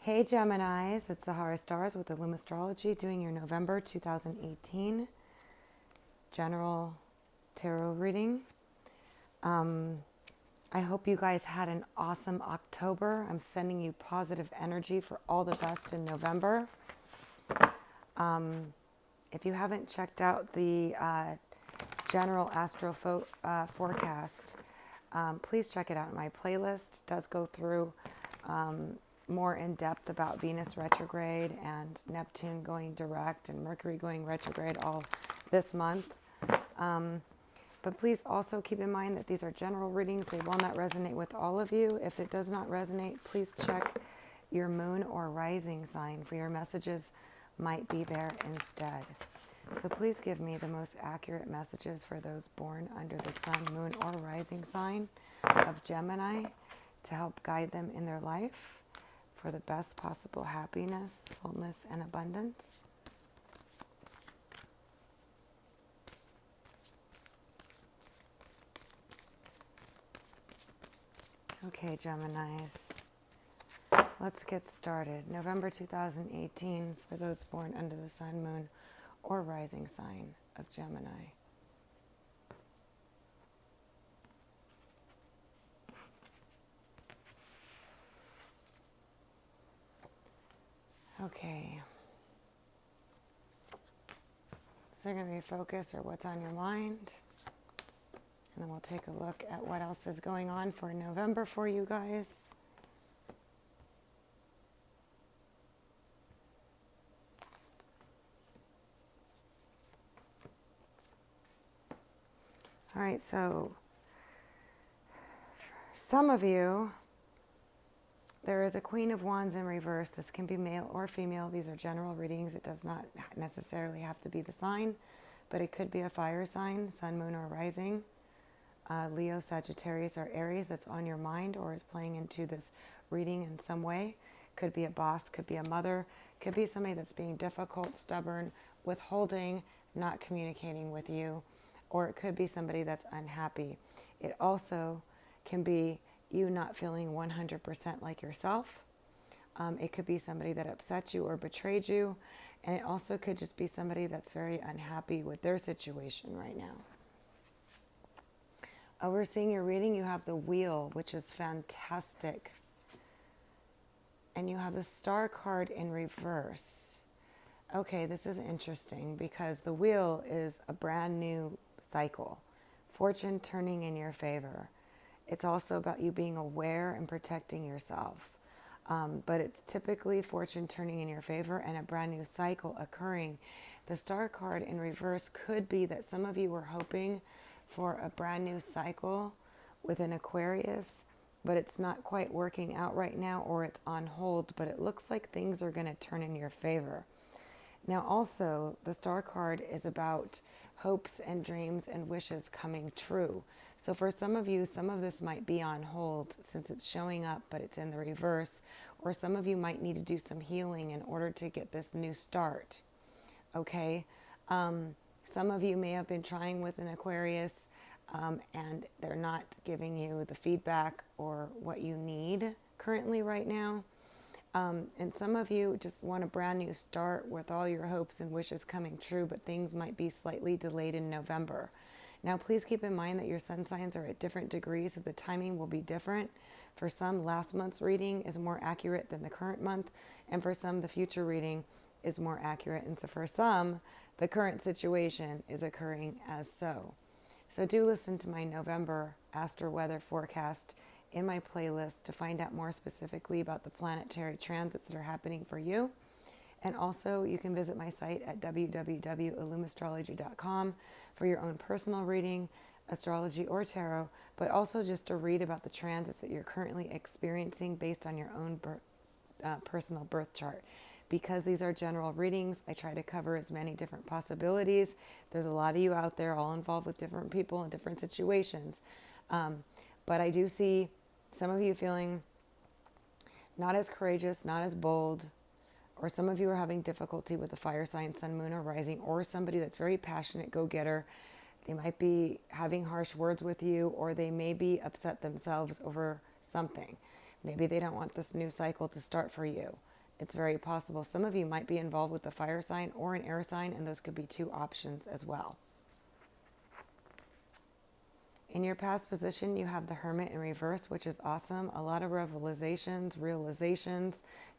Hey Geminis, it's Sahara Stars with Illum Astrology doing your November 2018 general tarot reading. I hope you guys had an awesome October. I'm sending you positive energy for all the best in November. If you haven't checked out the general astro forecast, please check it out in my playlist. It does go through more in depth about Venus retrograde and Neptune going direct and Mercury going retrograde all this month. But please also keep in mind that these are general readings. They will not resonate with all of you. If it does not resonate, please check your moon or rising sign for your messages might be there instead. So please give me the most accurate messages for those born under the sun, moon, or rising sign of Gemini to help guide them in their life for the best possible happiness, fullness, and abundance. Okay, Geminis, let's get started. November 2018 for those born under the sun, moon, or rising sign of Gemini. Okay. So you're going to be focused or what's on your mind. And then we'll take a look at what else is going on for November for you guys. All right, so for some of you, there is a Queen of Wands in reverse. This can be male or female. These are general readings. It does not necessarily have to be the sign, but it could be a fire sign, sun, moon, or rising. Leo, Sagittarius, or Aries that's on your mind or is playing into this reading in some way. Could be a boss, could be a mother, could be somebody that's being difficult, stubborn, withholding, not communicating with you, or it could be somebody that's unhappy. It also can be you not feeling 100% like yourself. It could be somebody that upset you or betrayed you, and it also could just be somebody that's very unhappy with their situation right now. Overseeing your reading, you have the Wheel, which is fantastic. And you have the Star card in reverse. Okay, this is interesting because the Wheel is a brand new cycle. Fortune turning in your favor. It's also about you being aware and protecting yourself. But it's typically fortune turning in your favor and a brand new cycle occurring. The Star card in reverse could be that some of you were hoping for a brand new cycle with an Aquarius, but it's not quite working out right now, or it's on hold, but it looks like things are going to turn in your favor. Now also, the Star card is about hopes and dreams and wishes coming true. So for some of you, some of this might be on hold since it's showing up, but it's in the reverse, or some of you might need to do some healing in order to get this new start. Okay? Some of you may have been trying with an Aquarius and they're not giving you the feedback or what you need currently right now. And some of you just want a brand new start with all your hopes and wishes coming true, but things might be slightly delayed in November. Now, please keep in mind that your sun signs are at different degrees, so the timing will be different. For some, last month's reading is more accurate than the current month, and for some, the future reading is more accurate. And so for some, the current situation is occurring as so. So do listen to my November astro weather forecast in my playlist to find out more specifically about the planetary transits that are happening for you. And also you can visit my site at www.illumastrology.com for your own personal reading, astrology or tarot, but also just to read about the transits that you're currently experiencing based on your own personal birth chart. Because these are general readings, I try to cover as many different possibilities. There's a lot of you out there all involved with different people and different situations. But I do see some of you feeling not as courageous, not as bold, or some of you are having difficulty with the fire sign, sun, moon, or rising, or somebody that's very passionate, go-getter. They might be having harsh words with you, or they may be upset themselves over something. Maybe they don't want this new cycle to start for you. It's very possible. Some of you might be involved with a fire sign or an air sign, and those could be two options as well. In your past position, you have the Hermit in reverse, which is awesome. A lot of realizations,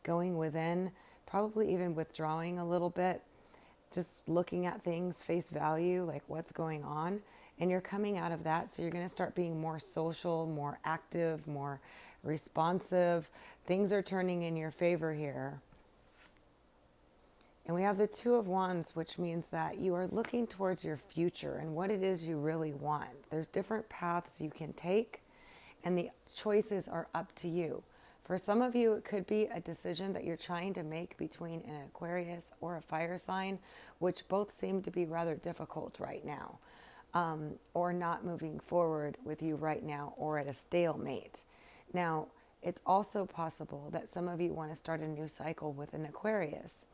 going within, probably even withdrawing a little bit, just looking at things face value, like what's going on. And you're coming out of that, so you're going to start being more social, more active, more responsive. Things are turning in your favor here. And we have the Two of Wands, which means that you are looking towards your future and what it is you really want. There's different paths you can take, and the choices are up to you. For some of you, it could be a decision that you're trying to make between an Aquarius or a fire sign, which both seem to be rather difficult right now, or not moving forward with you right now, or at a stalemate. Now, it's also possible that some of you want to start a new cycle with an Aquarius,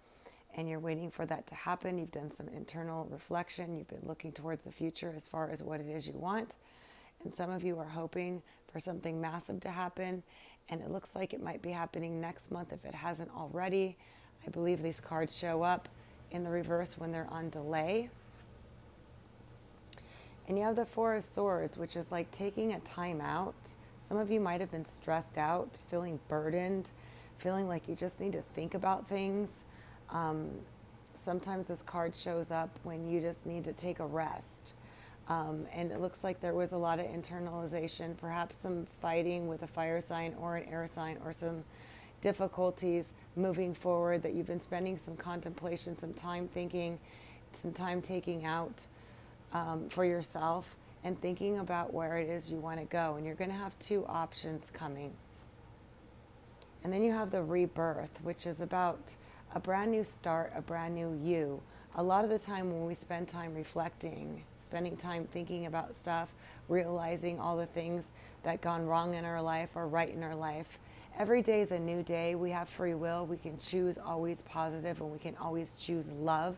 and you're waiting for that to happen. You've done some internal reflection. You've been looking towards the future as far as what it is you want. And some of you are hoping for something massive to happen. And it looks like it might be happening next month if it hasn't already. I believe these cards show up in the reverse when they're on delay. And you have the Four of Swords, which is like taking a time out. Some of you might have been stressed out, feeling burdened, feeling like you just need to think about things. Sometimes this card shows up when you just need to take a rest. And it looks like there was a lot of internalization, perhaps some fighting with a fire sign or an air sign, or some difficulties moving forward that you've been spending some contemplation, some time thinking, some time taking out for yourself and thinking about where it is you want to go. And you're going to have two options coming. And then you have the rebirth, which is about a brand new start, a brand new you. A lot of the time when we spend time reflecting, spending time thinking about stuff, realizing all the things that gone wrong in our life or right in our life, every day is a new day. We have free will. We can choose always positive, and we can always choose love.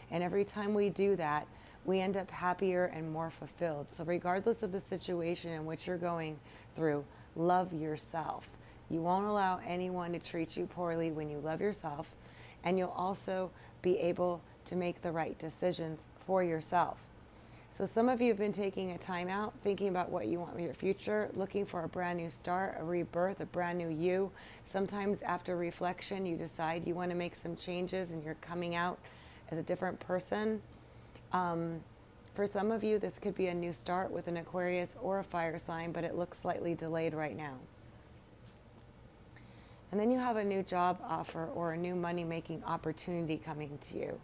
And every time we do that, we end up happier and more fulfilled. So regardless of the situation in which you're going through, love yourself. You won't allow anyone to treat you poorly when you love yourself. And you'll also be able to make the right decisions for yourself. So some of you have been taking a time out, thinking about what you want in your future, looking for a brand new start, a rebirth, a brand new you. Sometimes after reflection, you decide you want to make some changes and you're coming out as a different person. For some of you, this could be a new start with an Aquarius or a fire sign, but it looks slightly delayed right now. And then you have a new job offer or a new money-making opportunity coming to you.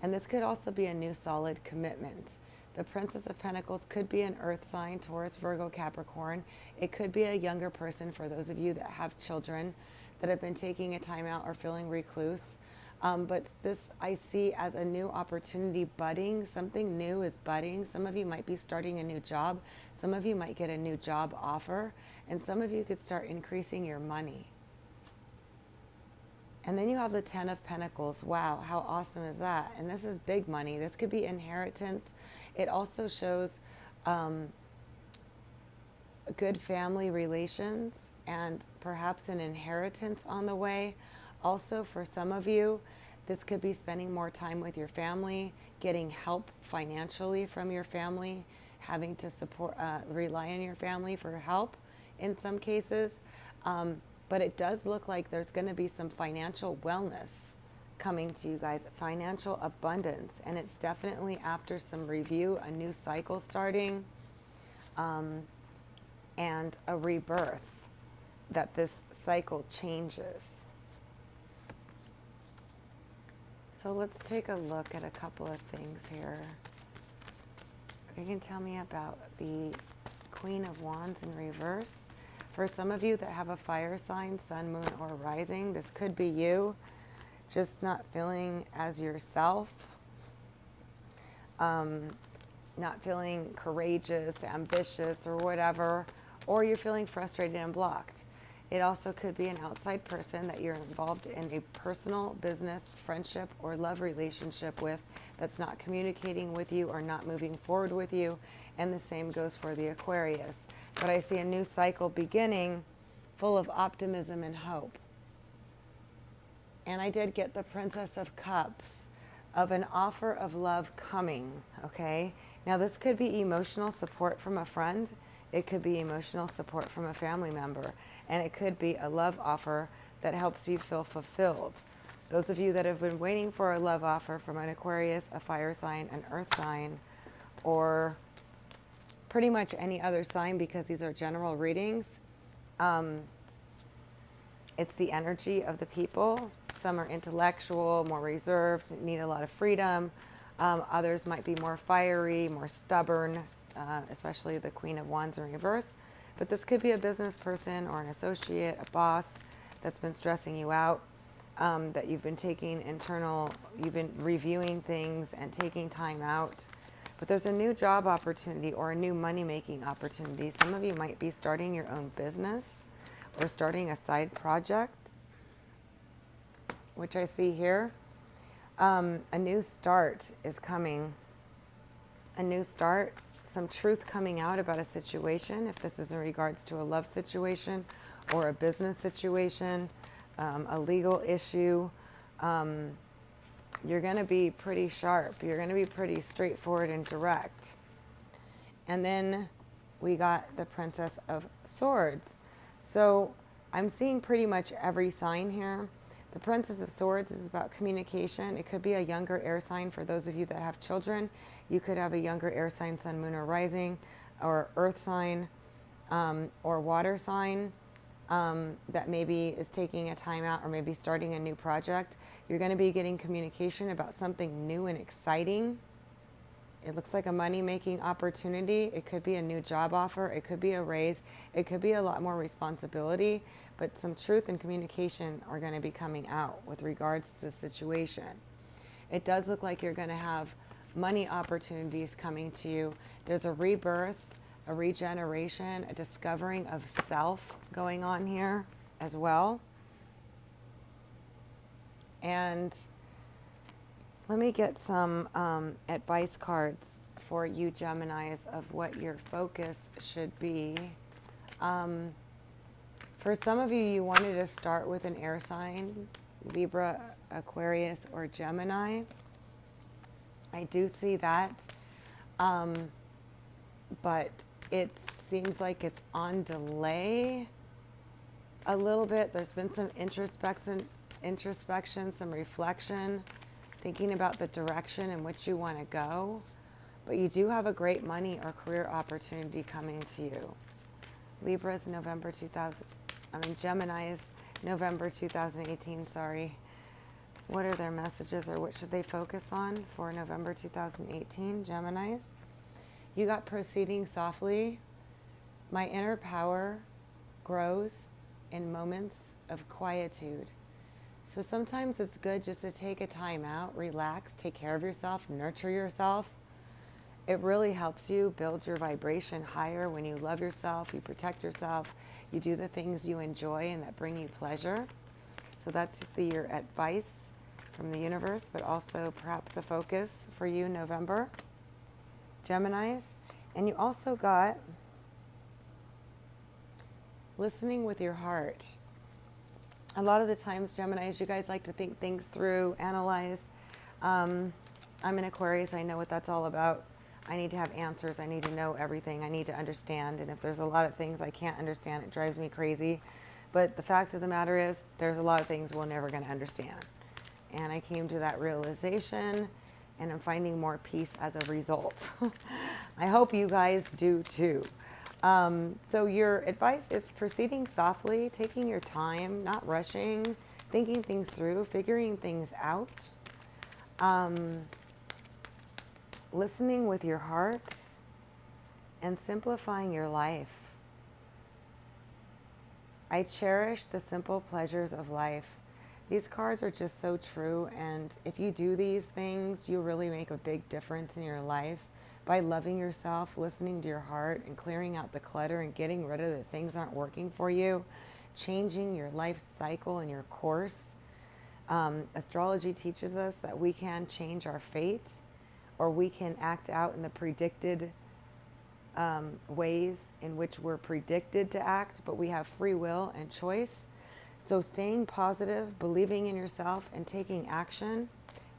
And this could also be a new solid commitment. The Princess of Pentacles could be an earth sign, Taurus, Virgo, Capricorn. It could be a younger person for those of you that have children that have been taking a time out or feeling recluse. But this I see as a new opportunity budding. Something new is budding. Some of you might be starting a new job. Some of you might get a new job offer. And some of you could start increasing your money. And then you have the Ten of Pentacles. Wow, how awesome is that? And this is big money. This could be inheritance. It also shows good family relations and perhaps an inheritance on the way. Also, for some of you, this could be spending more time with your family, getting help financially from your family, having to rely on your family for help in some cases. But it does look like there's going to be some financial wellness coming to you guys, financial abundance. And it's definitely after some review, a new cycle starting, and a rebirth, that this cycle changes. So let's take a look at a couple of things here. You can tell me about the Queen of Wands in reverse. For some of you that have a fire sign, sun, moon, or rising, this could be you just not feeling as yourself, not feeling courageous, ambitious, or whatever, or you're feeling frustrated and blocked. It also could be an outside person that you're involved in a personal, business, friendship, or love relationship with that's not communicating with you or not moving forward with you. And the same goes for the Aquarius. But I see a new cycle beginning full of optimism and hope. And I did get the Princess of Cups, of an offer of love coming, okay? Now this could be emotional support from a friend. It could be emotional support from a family member. And it could be a love offer that helps you feel fulfilled. Those of you that have been waiting for a love offer from an Aquarius, a fire sign, an earth sign, or pretty much any other sign, because these are general readings, it's the energy of the people. Some are intellectual, more reserved, need a lot of freedom. Others might be more fiery, more stubborn, especially the Queen of Wands in reverse. But this could be a business person or an associate, a boss that's been stressing you out, that you've been you've been reviewing things and taking time out. But there's a new job opportunity or a new money-making opportunity. Some of you might be starting your own business or starting a side project, which I see here. A new start is coming. A new start, some truth coming out about a situation, if this is in regards to a love situation or a business situation, a legal issue. You're going to be pretty sharp. You're going to be pretty straightforward and direct. And then we got the Princess of Swords. So I'm seeing pretty much every sign here. The Princess of Swords is about communication. It could be a younger air sign for those of you that have children. You could have a younger air sign, sun, moon, or rising, or earth sign, or water sign. That maybe is taking a time out or maybe starting a new project. You're going to be getting communication about something new and exciting. It looks like a money-making opportunity. It could be a new job offer. It could be a raise. It could be a lot more responsibility, but some truth and communication are going to be coming out with regards to the situation. It does look like you're going to have money opportunities coming to you. There's a rebirth, a regeneration, a discovering of self going on here as well. And let me get some advice cards for you Geminis of what your focus should be. For some of you, you wanted to start with an air sign, Libra, Aquarius, or Gemini. I do see that. But it seems like it's on delay a little bit. There's been some introspection, some reflection, thinking about the direction in which you want to go. But you do have a great money or career opportunity coming to you. Gemini's November 2018, sorry. What are their messages, or what should they focus on for November 2018, Geminis? You got proceeding softly. My inner power grows in moments of quietude. So sometimes it's good just to take a time out, relax, take care of yourself, nurture yourself. It really helps you build your vibration higher when you love yourself, you protect yourself, you do the things you enjoy and that bring you pleasure. So that's your advice from the universe, but also perhaps a focus for you, November, Geminis. And you also got listening with your heart. A lot of the times, Geminis, you guys like to think things through, analyze. I'm an Aquarius. I know what that's all about. I need to have answers. I need to know everything. I need to understand. And if there's a lot of things I can't understand, it drives me crazy. But the fact of the matter is, there's a lot of things we're never going to understand. And I came to that realization, and I'm finding more peace as a result. I hope you guys do too. So your advice is proceeding softly, taking your time, not rushing, thinking things through, figuring things out, listening with your heart, and simplifying your life. I cherish the simple pleasures of life. These cards are just so true, and if you do these things, you really make a big difference in your life by loving yourself, listening to your heart, and clearing out the clutter and getting rid of the things that aren't working for you, changing your life cycle and your course. Astrology teaches us that we can change our fate, or we can act out in the predicted ways in which we're predicted to act, but we have free will and choice. So staying positive, believing in yourself, and taking action,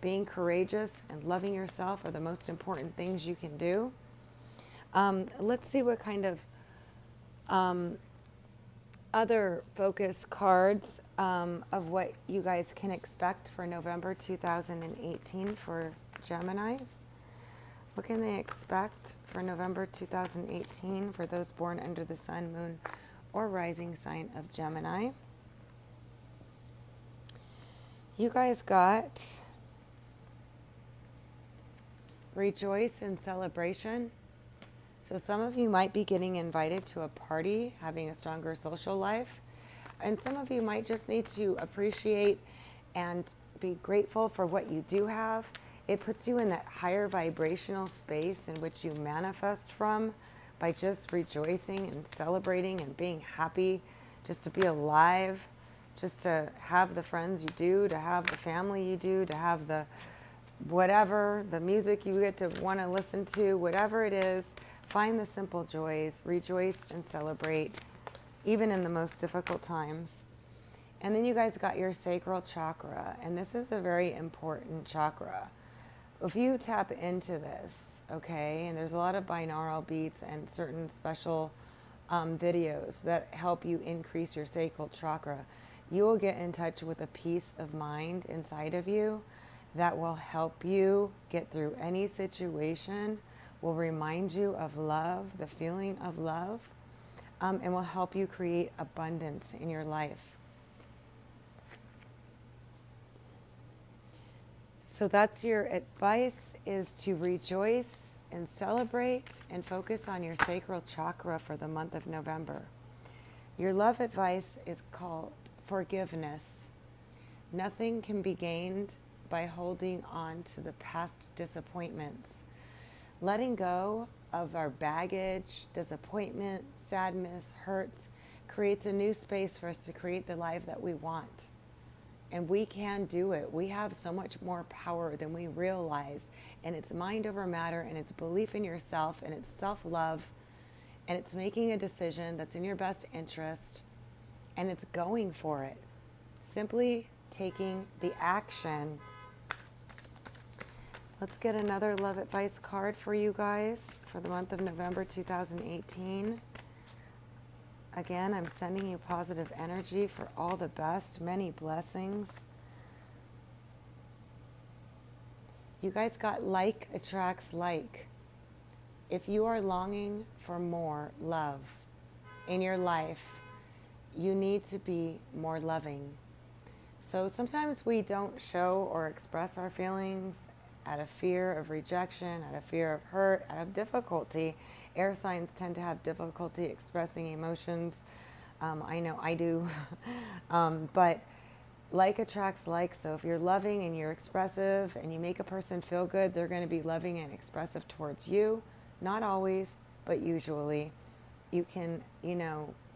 being courageous and loving yourself are the most important things you can do. Let's see what kind of other focus cards of what you guys can expect for November 2018 for Geminis. What can they expect for November 2018 for those born under the sun, moon, or rising sign of Gemini? You guys got rejoice and celebration. So some of you might be getting invited to a party, having a stronger social life. And some of you might just need to appreciate and be grateful for what you do have. It puts you in that higher vibrational space in which you manifest from by just rejoicing and celebrating and being happy, just to be alive, just to have the friends you do, to have the family you do, to have the whatever, the music you get to want to listen to, whatever it is. Find the simple joys, rejoice and celebrate, even in the most difficult times. And then you guys got your sacral chakra, and this is a very important chakra. If you tap into this, okay, and there's a lot of binaural beats and certain special videos that help you increase your sacral chakra, you will get in touch with a peace of mind inside of you that will help you get through any situation, will remind you of love, the feeling of love, and will help you create abundance in your life. So that's your advice, is to rejoice and celebrate and focus on your sacral chakra for the month of November. Your love advice is called forgiveness. Nothing can be gained by holding on to the past disappointments. Letting go of our baggage, disappointment, sadness, hurts, creates a new space for us to create the life that we want. And we can do it. We have so much more power than we realize. And it's mind over matter, and it's belief in yourself, and it's self-love, and it's making a decision that's in your best interest, and it's going for it. Simply taking the action. Let's get another love advice card for you guys for the month of November 2018. Again, I'm sending you positive energy for all the best, many blessings. You guys got like attracts like. If you are longing for more love in your life, you need to be more loving. So sometimes we don't show or express our feelings out of fear of rejection, out of fear of hurt, out of difficulty. Air signs tend to have difficulty expressing emotions. I know I do. But like attracts like. So if you're loving and you're expressive and you make a person feel good, they're going to be loving and expressive towards you. Not always, but usually. You can,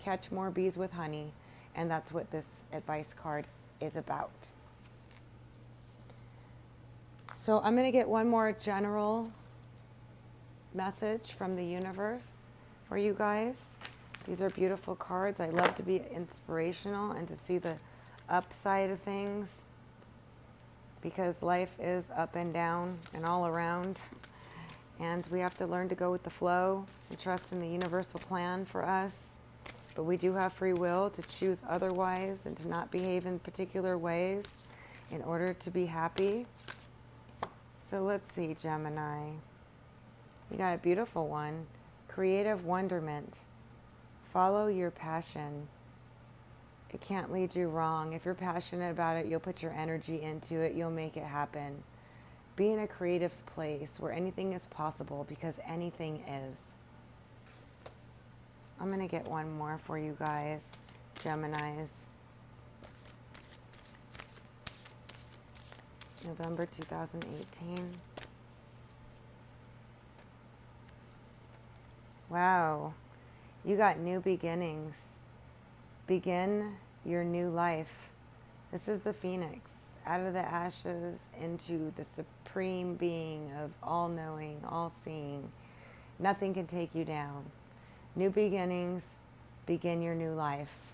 catch more bees with honey. And that's what this advice card is about. So I'm going to get one more general message from the universe for you guys. These are beautiful cards. I love to be inspirational and to see the upside of things, because life is up and down and all around. And we have to learn to go with the flow and trust in the universal plan for us. But we do have free will to choose otherwise and to not behave in particular ways in order to be happy. So let's see, Gemini. You got a beautiful one. Creative wonderment. Follow your passion. It can't lead you wrong. If you're passionate about it, you'll put your energy into it. You'll make it happen. Be in a creative place where anything is possible, because anything is. I'm going to get one more for you guys, Geminis. November 2018. Wow. You got new beginnings. Begin your new life. This is the phoenix. Out of the ashes into the supreme being of all-knowing, all-seeing. Nothing can take you down. New beginnings. Begin your new life.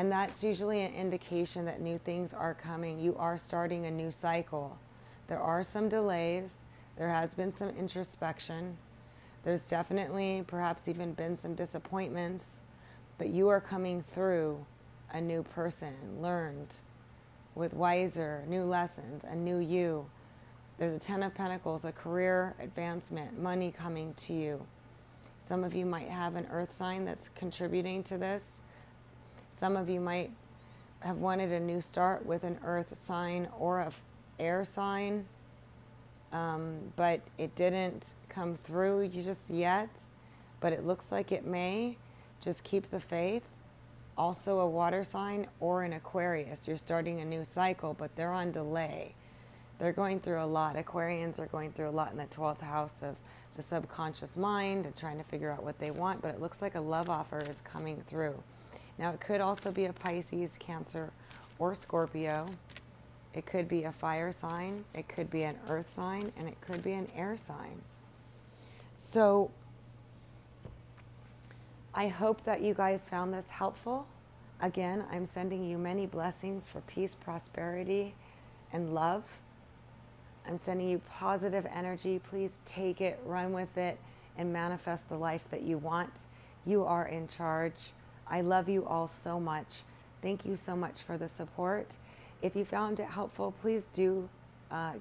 And that's usually an indication that new things are coming. You are starting a new cycle. There are some delays. There has been some introspection. There's definitely perhaps even been some disappointments. But you are coming through a new person, learned, with wiser, new lessons, a new you. There's a Ten of Pentacles, a career advancement, money coming to you. Some of you might have an earth sign that's contributing to this. Some of you might have wanted a new start with an earth sign or an air sign, but it didn't come through just yet, but it looks like it may. Just keep the faith. Also a water sign or an Aquarius. You're starting a new cycle, but they're on delay. They're going through a lot. Aquarians are going through a lot in the 12th house of the subconscious mind and trying to figure out what they want, but it looks like a love offer is coming through. Now, it could also be a Pisces, Cancer, or Scorpio. It could be a fire sign. It could be an earth sign, and it could be an air sign. So I hope that you guys found this helpful. Again, I'm sending you many blessings for peace, prosperity, and love. I'm sending you positive energy. Please take it, run with it, and manifest the life that you want. You are in charge. I love you all so much. Thank you so much for the support. If you found it helpful, please do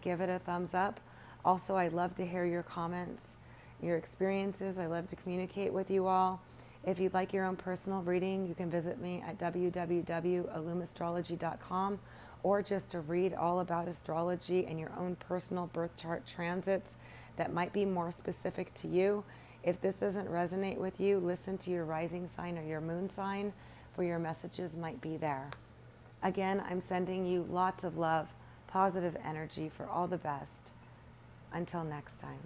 give it a thumbs up. Also, I love to hear your comments, your experiences. I love to communicate with you all. If you'd like your own personal reading, you can visit me at www.illumastrology.com, or just to read all about astrology and your own personal birth chart transits that might be more specific to you. If this doesn't resonate with you, listen to your rising sign or your moon sign, for your messages might be there. Again, I'm sending you lots of love, positive energy for all the best. Until next time.